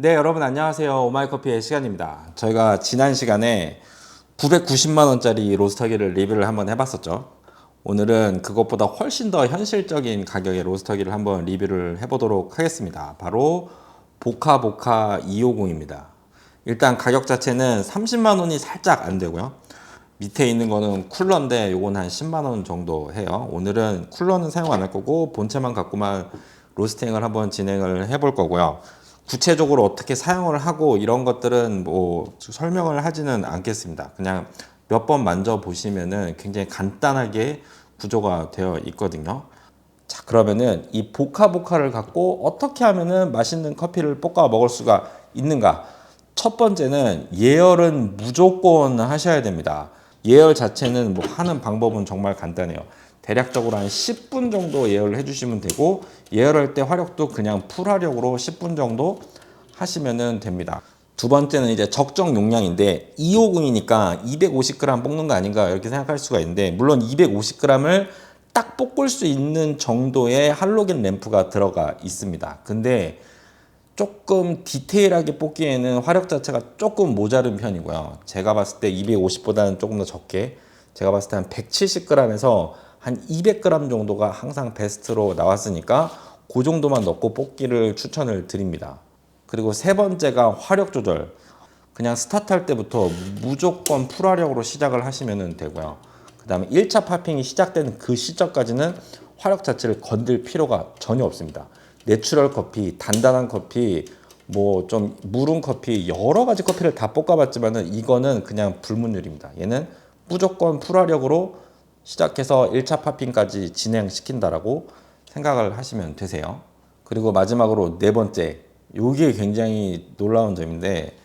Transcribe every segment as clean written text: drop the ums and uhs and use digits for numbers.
네, 여러분 안녕하세요. 오마이커피의 시간입니다. 저희가 지난 시간에 990만 원짜리 로스터기를 리뷰를 한번 해봤었죠. 오늘은 그것보다 훨씬 더 현실적인 가격의 로스터기를 한번 리뷰를 해보도록 하겠습니다. 바로 보카보카 250입니다. 일단 가격 자체는 30만 원이 살짝 안 되고요. 밑에 있는 거는 쿨러인데 요건 한 10만 원 정도 해요. 오늘은 쿨러는 사용 안 할 거고 본체만 갖고만 로스팅을 한번 진행을 해볼 거고요. 구체적으로 어떻게 사용을 하고 이런 것들은 뭐 설명을 하지는 않겠습니다. 그냥 몇 번 만져보시면은 굉장히 간단하게 구조가 되어 있거든요. 자, 그러면은 이 보카보카를 갖고 어떻게 하면은 맛있는 커피를 볶아 먹을 수가 있는가? 첫 번째는 예열은 무조건 하셔야 됩니다. 예열 자체는 뭐 하는 방법은 정말 간단해요. 대략적으로 한 10분 정도 예열을 해주시면 되고, 예열할 때 화력도 그냥 풀화력으로 10분 정도 하시면 됩니다. 두 번째는 이제 적정 용량인데 250이니까 250g 볶는 거 아닌가 이렇게 생각할 수가 있는데, 물론 250g을 딱 볶을 수 있는 정도의 할로겐 램프가 들어가 있습니다. 근데 조금 디테일하게 뽑기에는 화력 자체가 조금 모자른 편이고요. 제가 봤을 때 250보다는 조금 더 적게, 제가 봤을 때 한 170g에서 한 200g 정도가 항상 베스트로 나왔으니까 그 정도만 넣고 뽑기를 추천을 드립니다. 그리고 세 번째가 화력 조절. 그냥 스타트할 때부터 무조건 풀화력으로 시작을 하시면 되고요. 그 다음에 1차 파핑이 시작되는 그 시점까지는 화력 자체를 건들 필요가 전혀 없습니다. 내추럴 커피, 단단한 커피, 뭐 좀 무른 커피, 여러 가지 커피를 다 볶아봤지만은 이거는 그냥 불문율입니다. 얘는 무조건 풀화력으로 시작해서 1차 파핑까지 진행시킨다라고 생각을 하시면 되세요. 그리고 마지막으로 네 번째, 이게 굉장히 놀라운 점인데,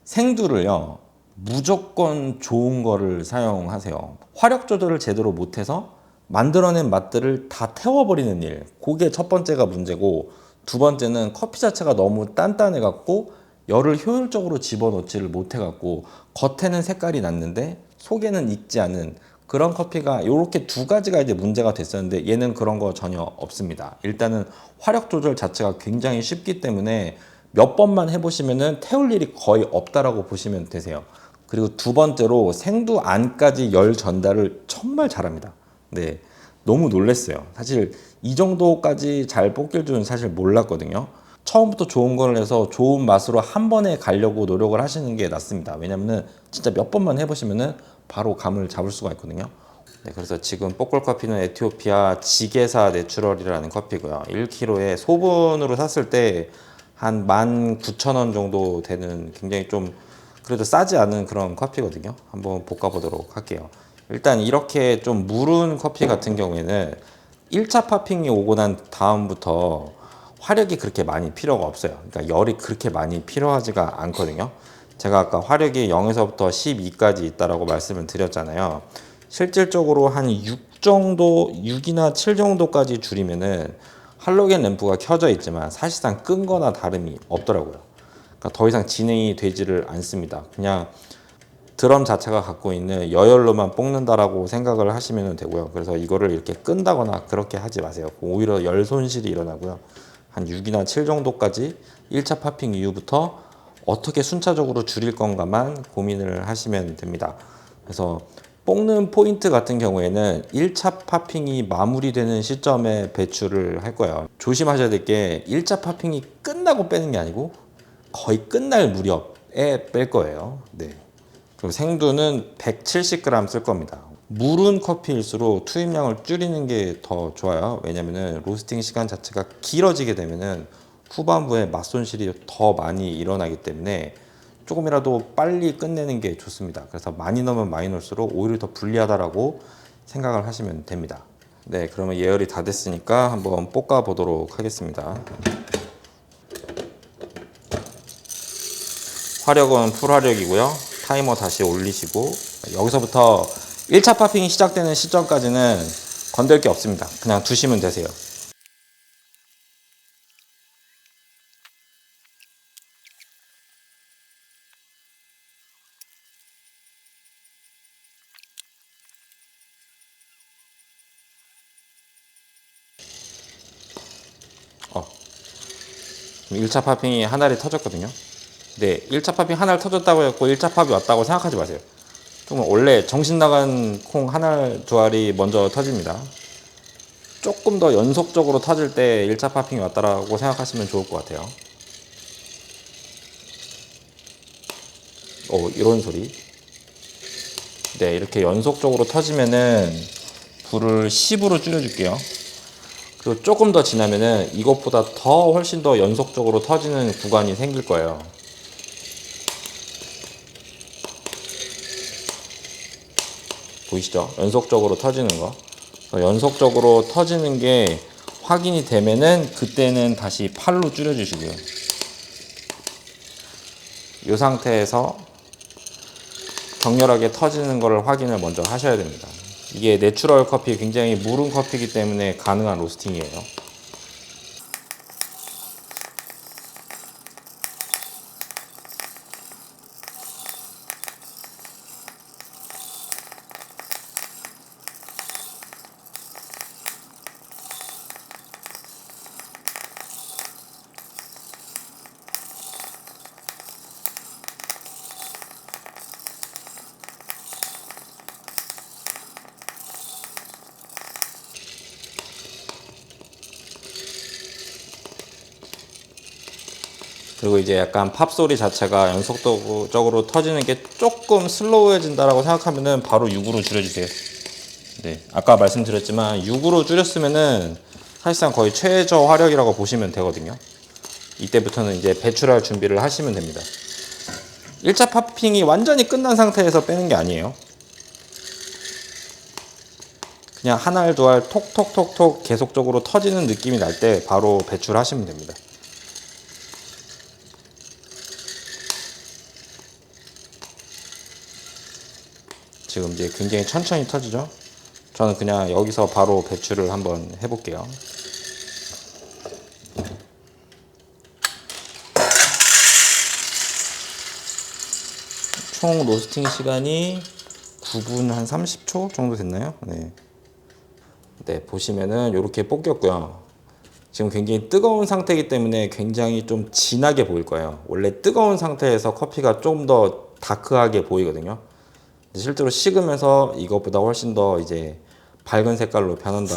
생두를요 무조건 좋은 거를 사용하세요. 화력 조절을 제대로 못해서 만들어낸 맛들을 다 태워버리는 일, 그게 첫 번째가 문제고, 두 번째는 커피 자체가 너무 단단해 갖고 열을 효율적으로 집어넣지를 못해 갖고 겉에는 색깔이 났는데 속에는 익지 않은 그런 커피가, 이렇게 두 가지가 이제 문제가 됐었는데, 얘는 그런 거 전혀 없습니다. 일단은 화력 조절 자체가 굉장히 쉽기 때문에 몇 번만 해보시면은 태울 일이 거의 없다라고 보시면 되세요. 그리고 두 번째로 생두 안까지 열 전달을 정말 잘합니다. 네, 너무 놀랐어요. 사실 이 정도까지 잘 뽑힐 줄은 사실 몰랐거든요. 처음부터 좋은 걸 해서 좋은 맛으로 한 번에 가려고 노력을 하시는 게 낫습니다. 왜냐면은 진짜 몇 번만 해보시면은 바로 감을 잡을 수가 있거든요. 네, 그래서 지금 뽀꿀 커피는 에티오피아 지게사 내추럴이라는 커피고요. 1kg에 소분으로 샀을 때 한 19,000원 정도 되는, 굉장히 좀 그래도 싸지 않은 그런 커피거든요. 한번 볶아 보도록 할게요. 일단 이렇게 좀 무른 커피 같은 경우에는 1차 파핑이 오고 난 다음부터 화력이 그렇게 많이 필요가 없어요. 그러니까 열이 그렇게 많이 필요하지가 않거든요. 제가 아까 화력이 0에서부터 12까지 있다라고 말씀을 드렸잖아요. 실질적으로 한 6 정도, 6이나 7 정도까지 줄이면은 할로겐 램프가 켜져 있지만 사실상 끈 거나 다름이 없더라고요. 그러니까 더 이상 진행이 되지를 않습니다. 그냥 드럼 자체가 갖고 있는 여열로만 볶는다라고 생각을 하시면 되고요. 그래서 이거를 이렇게 끈다거나 그렇게 하지 마세요. 오히려 열 손실이 일어나고요. 한 6이나 7 정도까지 1차 파핑 이후부터 어떻게 순차적으로 줄일 건가만 고민을 하시면 됩니다. 그래서 볶는 포인트 같은 경우에는 1차 파핑이 마무리되는 시점에 배출을 할 거예요. 조심하셔야 될 게, 1차 파핑이 끝나고 빼는 게 아니고 거의 끝날 무렵에 뺄 거예요. 네. 그리고 생두는 170g 쓸 겁니다. 무른 커피일수록 투입량을 줄이는 게 더 좋아요. 왜냐면은 로스팅 시간 자체가 길어지게 되면은 후반부에 맛 손실이 더 많이 일어나기 때문에 조금이라도 빨리 끝내는 게 좋습니다. 그래서 많이 넣으면 많이 넣을수록 오히려 더 불리하다라고 생각을 하시면 됩니다. 네, 그러면 예열이 다 됐으니까 한번 볶아 보도록 하겠습니다. 화력은 풀화력이고요. 타이머 다시 올리시고, 여기서부터 1차 파핑이 시작되는 시점까지는 건들 게 없습니다. 그냥 두시면 되세요. 어, 1차 파핑이 한 알이 터졌거든요. 네, 1차 파핑 한 알 터졌다고 해서 1차 팝이 왔다고 생각하지 마세요. 좀 원래 정신 나간 콩 한 알, 두 알이 먼저 터집니다. 조금 더 연속적으로 터질 때 1차 파핑이 왔다라고 생각하시면 좋을 것 같아요. 이런 소리. 네, 이렇게 연속적으로 터지면은 불을 10으로 줄여줄게요. 그리고 조금 더 지나면은 이것보다 더 훨씬 더 연속적으로 터지는 구간이 생길 거예요. 보이시죠? 연속적으로 터지는 거. 연속적으로 터지는 게 확인이 되면은 그때는 다시 8로 줄여주시고요. 이 상태에서 격렬하게 터지는 것을 확인을 먼저 하셔야 됩니다. 이게 내추럴 커피, 굉장히 무른 커피이기 때문에 가능한 로스팅이에요. 그리고 이제 약간 팝 소리 자체가 연속적으로 터지는 게 조금 슬로우해진다라고 생각하면은 바로 6으로 줄여주세요. 네, 아까 말씀드렸지만 6으로 줄였으면은 사실상 거의 최저 화력이라고 보시면 되거든요. 이때부터는 이제 배출할 준비를 하시면 됩니다. 1차 팝핑이 완전히 끝난 상태에서 빼는 게 아니에요. 그냥 한 알, 두 알 톡톡톡톡 계속적으로 터지는 느낌이 날 때 바로 배출하시면 됩니다. 지금 이제 굉장히 천천히 터지죠? 저는 그냥 여기서 바로 배출을 한번 해볼게요. 총 로스팅 시간이 9분 한 30초 정도 됐나요? 네. 네, 보시면은 이렇게 볶였고요. 지금 굉장히 뜨거운 상태이기 때문에 굉장히 좀 진하게 보일 거예요. 원래 뜨거운 상태에서 커피가 좀 더 다크하게 보이거든요. 실제로 식으면서 이것보다 훨씬 더 이제 밝은 색깔로 변한다.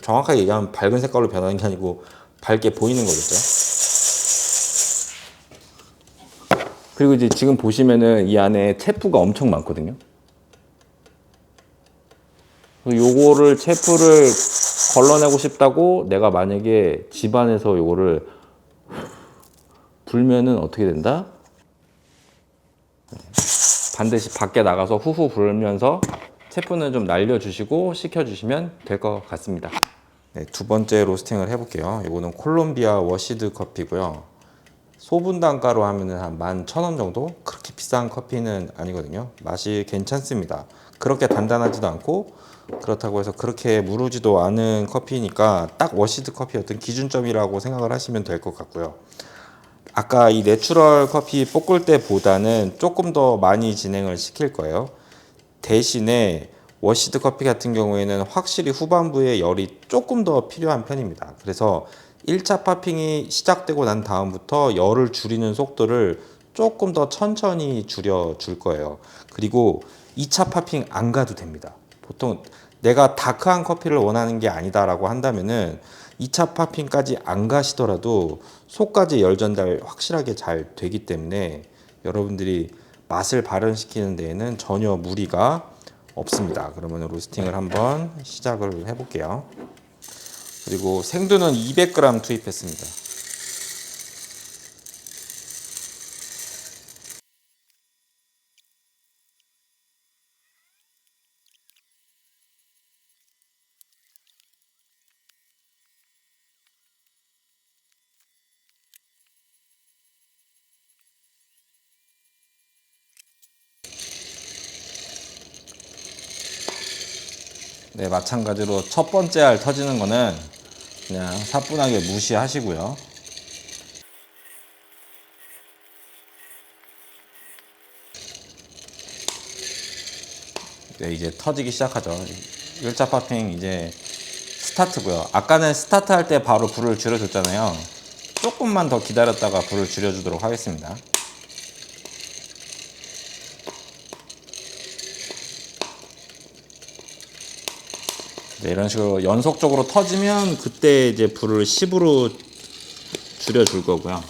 정확하게 얘기하면 밝은 색깔로 변하는 게 아니고 밝게 보이는 거겠죠. 그리고 이제 지금 보시면은 이 안에 체프가 엄청 많거든요. 요거를 체프를 걸러내고 싶다고 내가 만약에 집안에서 요거를 불면은 어떻게 된다? 반드시 밖에 나가서 후후 불면서 체프는 좀 날려주시고 식혀주시면 될 것 같습니다. 네, 두 번째 로스팅을 해볼게요. 이거는 콜롬비아 워시드 커피고요. 소분 단가로 하면은 한 11,000원 정도? 그렇게 비싼 커피는 아니거든요. 맛이 괜찮습니다. 그렇게 단단하지도 않고 그렇다고 해서 그렇게 무르지도 않은 커피니까 딱 워시드 커피 어떤 기준점이라고 생각을 하시면 될 것 같고요. 아까 이 내추럴 커피 볶을 때보다는 조금 더 많이 진행을 시킬 거예요. 대신에 워시드 커피 같은 경우에는 확실히 후반부에 열이 조금 더 필요한 편입니다. 그래서 1차 파핑이 시작되고 난 다음부터 열을 줄이는 속도를 조금 더 천천히 줄여줄 거예요. 그리고 2차 파핑 안 가도 됩니다. 보통 내가 다크한 커피를 원하는 게 아니다라고 한다면은 2차 파핑까지 안 가시더라도 속까지 열 전달 확실하게 잘 되기 때문에 여러분들이 맛을 발현시키는 데에는 전혀 무리가 없습니다. 그러면 로스팅을 한번 시작을 해볼게요. 그리고 생두는 200g 투입했습니다. 네, 마찬가지로 첫 번째 알 터지는 거는 그냥 사뿐하게 무시하시고요. 네, 이제 터지기 시작하죠. 1차 파핑 이제 스타트고요. 아까는 스타트 할 때 바로 불을 줄여줬잖아요. 조금만 더 기다렸다가 불을 줄여주도록 하겠습니다. 네, 이런 식으로 연속적으로 터지면 그때 이제 불을 10으로 줄여줄 거고요.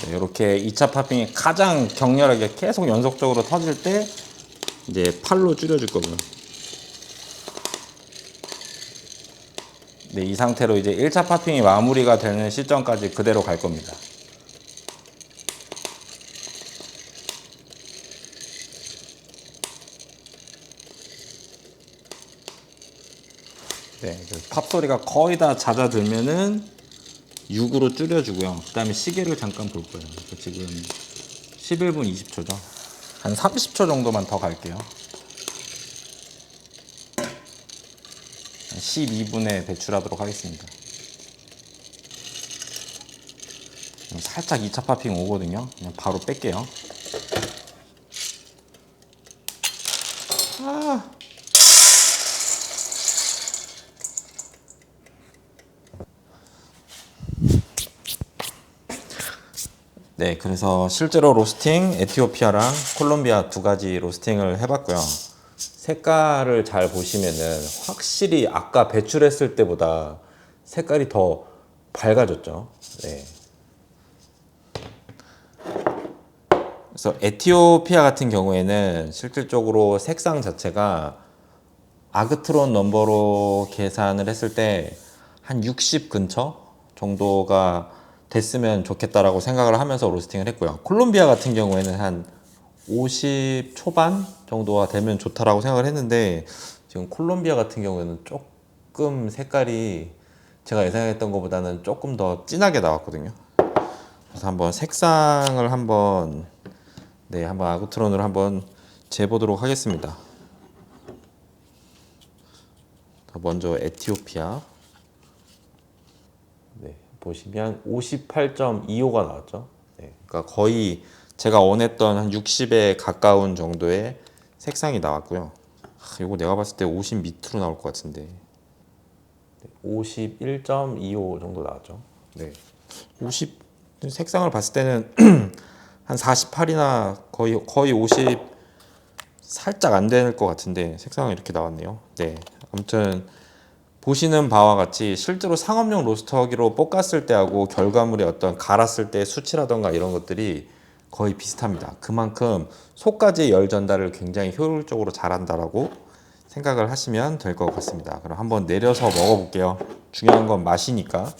네, 이렇게 2차 팝핑이 가장 격렬하게 계속 연속적으로 터질 때 이제 8로 줄여줄 거고요. 네, 이 상태로 이제 1차 팝핑이 마무리가 되는 시점까지 그대로 갈 겁니다. 네, 팝 소리가 거의 다 잦아들면은 6으로 줄여주고요. 그 다음에 시계를 잠깐 볼 거예요. 지금 11분 20초죠. 한 30초 정도만 더 갈게요. 12분에 배출하도록 하겠습니다. 살짝 2차 팝핑 오거든요. 그냥 바로 뺄게요. 네, 그래서 실제로 로스팅 에티오피아랑 콜롬비아 두 가지 로스팅을 해봤고요. 색깔을 잘 보시면은 확실히 아까 배출했을 때보다 색깔이 더 밝아졌죠. 네. 그래서 에티오피아 같은 경우에는 실질적으로 색상 자체가 아그트론 넘버로 계산을 했을 때 한 60 근처 정도가 됐으면 좋겠다라고 생각을 하면서 로스팅을 했고요. 콜롬비아 같은 경우에는 한 50 초반 정도가 되면 좋다라고 생각을 했는데 지금 콜롬비아 같은 경우에는 조금 색깔이 제가 예상했던 것보다는 조금 더 진하게 나왔거든요. 그래서 한번 색상을 한번 한번 아그트론으로 한번 재보도록 하겠습니다. 먼저 에티오피아. 네, 보시면 58.25가 나왔죠. 네, 그러니까 거의 제가 원했던 한 60에 가까운 정도의 색상이 나왔고요. 이거 내가 봤을 때 50 밑으로 나올 것 같은데 51.25 정도 나왔죠. 네, 50 색상을 봤을 때는 한 48이나 거의 50 살짝 안 될 것 같은데 색상은 이렇게 나왔네요. 네, 아무튼 보시는 바와 같이 실제로 상업용 로스터기로 볶았을 때하고 결과물의 어떤 갈았을 때 수치라던가 이런 것들이 거의 비슷합니다. 그만큼 속까지 열 전달을 굉장히 효율적으로 잘한다라고 생각을 하시면 될 것 같습니다. 그럼 한번 내려서 먹어볼게요. 중요한 건 맛이니까.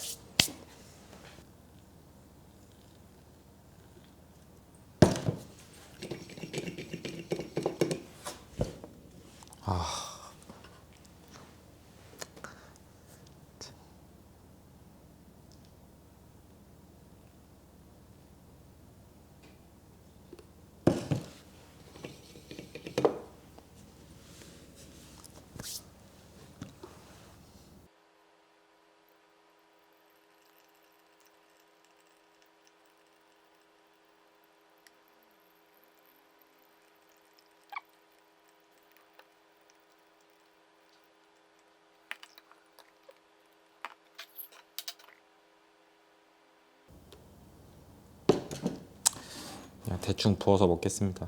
그냥 대충 부어서 먹겠습니다.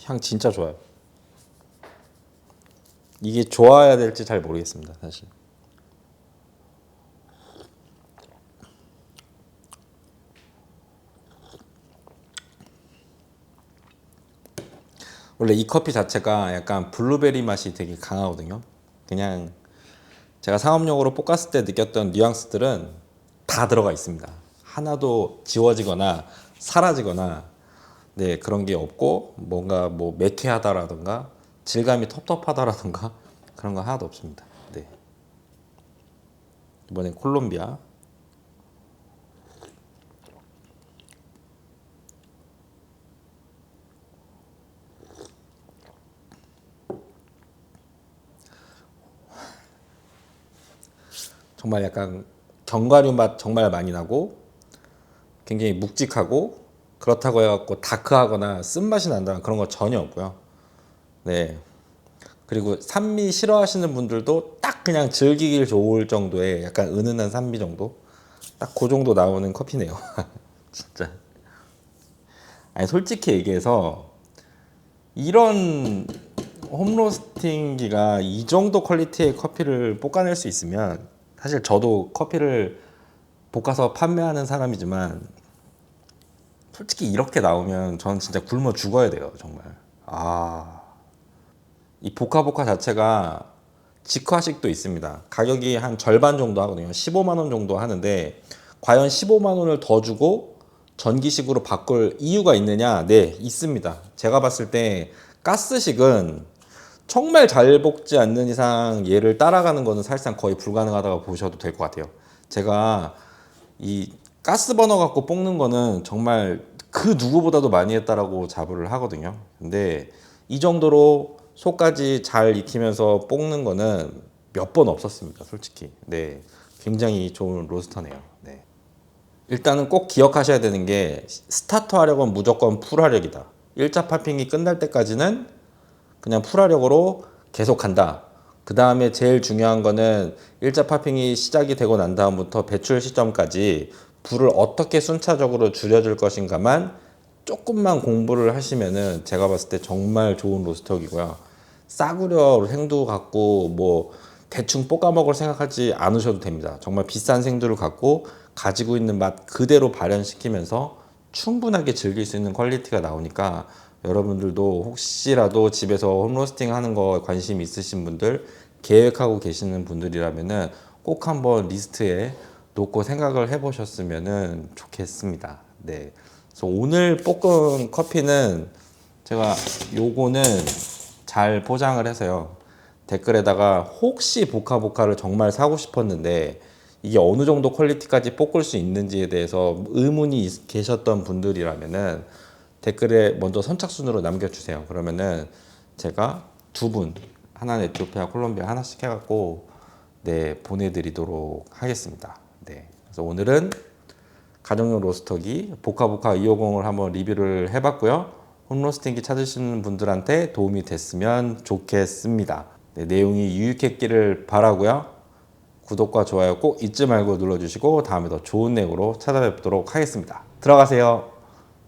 향 진짜 좋아요. 이게 좋아야 될지 잘 모르겠습니다, 사실. 원래 이 커피 자체가 약간 블루베리 맛이 되게 강하거든요. 그냥 제가 상업용으로 볶았을 때 느꼈던 뉘앙스들은 다 들어가 있습니다. 하나도 지워지거나 사라지거나 그런 게 없고 뭔가 뭐 매캐하다라든가 질감이 텁텁하다라든가 그런 거 하나도 없습니다. 네. 이번엔 콜롬비아. 정말 약간 견과류 맛 정말 많이 나고 굉장히 묵직하고 그렇다고 해갖고 다크하거나 쓴맛이 난다는 그런 거 전혀 없고요. 네. 그리고 산미 싫어하시는 분들도 딱 그냥 즐기길 좋을 정도의 약간 은은한 산미 정도? 딱 그 정도 나오는 커피네요. 진짜. 아니, 솔직히 얘기해서 이런 홈로스팅기가 이 정도 퀄리티의 커피를 볶아낼 수 있으면 사실 저도 커피를 볶아서 판매하는 사람이지만 솔직히 이렇게 나오면 저는 진짜 굶어 죽어야 돼요, 정말. 이 보카보카 자체가 직화식도 있습니다. 가격이 한 절반 정도 하거든요. 15만 원 정도 하는데 과연 15만 원을 더 주고 전기식으로 바꿀 이유가 있느냐? 네, 있습니다. 제가 봤을 때 가스식은 정말 잘 볶지 않는 이상 얘를 따라가는 거는 사실상 거의 불가능하다고 보셔도 될 것 같아요. 제가 이 가스 버너 갖고 볶는 거는 정말 그 누구보다도 많이 했다라고 자부를 하거든요. 근데 이 정도로 속까지 잘 익히면서 볶는 거는 몇 번 없었습니다, 솔직히. 네, 굉장히 좋은 로스터네요. 네. 일단은 꼭 기억하셔야 되는 게 스타트 화력은 무조건 풀화력이다. 1차 파핑이 끝날 때까지는 그냥 풀화력으로 계속 한다. 그 다음에 제일 중요한 거는 1차 파핑이 시작이 되고 난 다음부터 배출 시점까지 불을 어떻게 순차적으로 줄여줄 것인가만 조금만 공부를 하시면은 제가 봤을 때 정말 좋은 로스터기고요. 싸구려 생두 갖고 뭐 대충 볶아 먹을 생각하지 않으셔도 됩니다. 정말 비싼 생두를 갖고 가지고 있는 맛 그대로 발현시키면서 충분하게 즐길 수 있는 퀄리티가 나오니까 여러분들도 혹시라도 집에서 홈로스팅 하는 거 관심 있으신 분들, 계획하고 계시는 분들이라면은 꼭 한번 리스트에 놓고 생각을 해보셨으면 좋겠습니다. 네. 그래서 오늘 볶은 커피는 제가 요거는 잘 포장을 해서요. 댓글에다가 혹시 보카보카를 정말 사고 싶었는데 이게 어느 정도 퀄리티까지 볶을 수 있는지에 대해서 의문이 계셨던 분들이라면은 댓글에 먼저 선착순으로 남겨주세요. 그러면은 제가 두 분, 하나는 에티오피아, 콜롬비아 하나씩 해갖고 네 보내드리도록 하겠습니다. 네, 그래서 오늘은 가정용 로스터기 보카보카 250을 한번 리뷰를 해봤고요. 홈로스팅기 찾으시는 분들한테 도움이 됐으면 좋겠습니다. 네, 내용이 유익했기를 바라고요. 구독과 좋아요 꼭 잊지 말고 눌러주시고 다음에 더 좋은 내용으로 찾아뵙도록 하겠습니다. 들어가세요.